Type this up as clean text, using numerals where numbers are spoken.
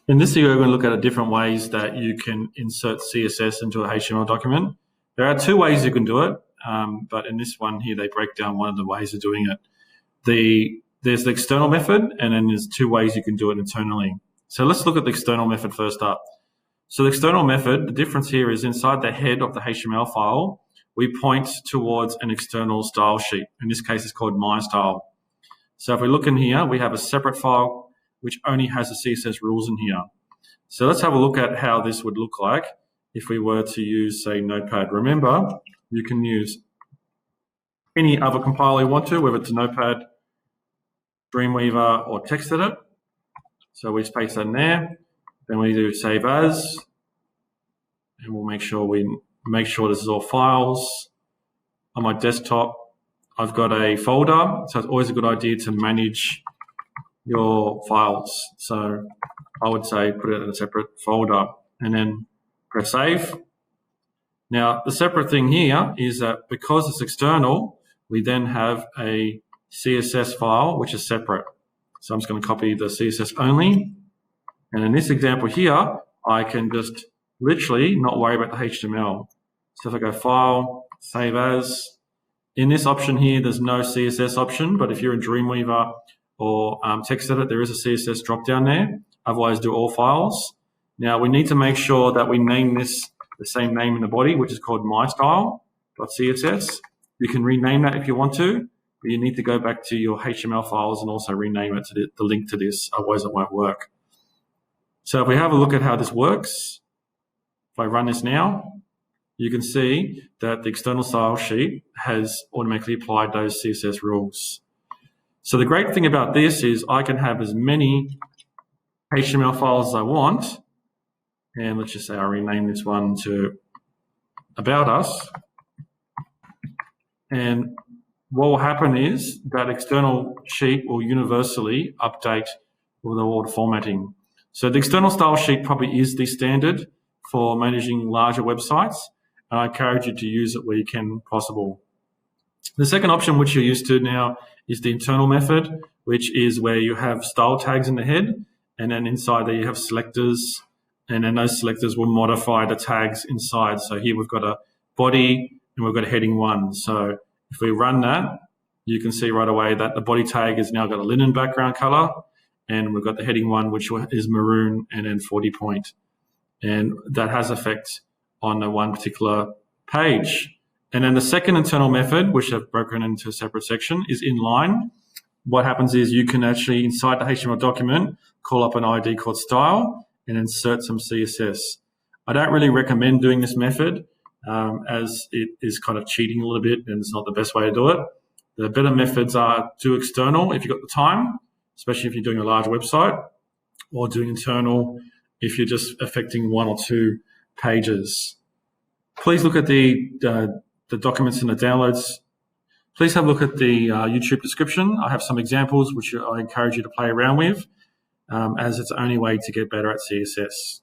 In this video, we're going to look at different ways that you can insert CSS into a HTML document. There are two ways you can do it, but in this one here, they break down one of the ways of doing it. There's the external method, and then there's two ways you can do it internally. So let's look at the external method first up. So the external method, the difference here is inside the head of the HTML file, we point towards an external style sheet. In this case, it's called My Style. So if we look in here, we have a separate file which only has the CSS rules in here. So let's have a look at how this would look like if we were to use, say, Notepad. Remember, you can use any other compiler you want to, whether it's Notepad, Dreamweaver, or TextEdit. So we just paste that in there. Then we do Save As, and we'll make sure this is all files. On my desktop, I've got a folder, so it's always a good idea to manage your files. So I would say put it in a separate folder and then press save. Now the separate thing here is that because it's external, we then have a CSS file which is separate. So I'm just going to copy the CSS only. And in this example here, I can just literally not worry about the HTML. So if I go File, Save As, in this option here, there's no CSS option, but if you're in Dreamweaver or TextEdit, there is a CSS drop down there. Otherwise, do all files. Now, we need to make sure that we name this the same name in the body, which is called mystyle.css. You can rename that if you want to, but you need to go back to your HTML files and also rename it to the link to this, otherwise it won't work. So if we have a look at how this works, if I run this now, you can see that the external style sheet has automatically applied those CSS rules. So the great thing about this is I can have as many HTML files as I want, and let's just say I'll rename this one to About Us. And what will happen is that external sheet will universally update with all the formatting. So the external style sheet probably is the standard for managing larger websites, and I encourage you to use it where you can possible. The second option, which you're used to now, is the internal method, which is where you have style tags in the head, and then inside there you have selectors, and then those selectors will modify the tags inside. So here we've got a body and we've got a heading 1. So if we run that, you can see right away that the body tag has now got a linen background color, and we've got the heading 1, which is maroon and then 40 point. And that has effect on the one particular page. And then the second internal method, which I've broken into a separate section, is Inline. What happens is you can actually, inside the HTML document, call up an ID called style and insert some CSS. I don't really recommend doing this method as it is kind of cheating a little bit and it's not the best way to do it. The better methods are do external if you've got the time, especially if you're doing a large website, or doing internal if you're just affecting 1 or 2 pages. Please look at the documents in the downloads. Please have a look at the YouTube description. I have some examples which I encourage you to play around with, as it's the only way to get better at CSS.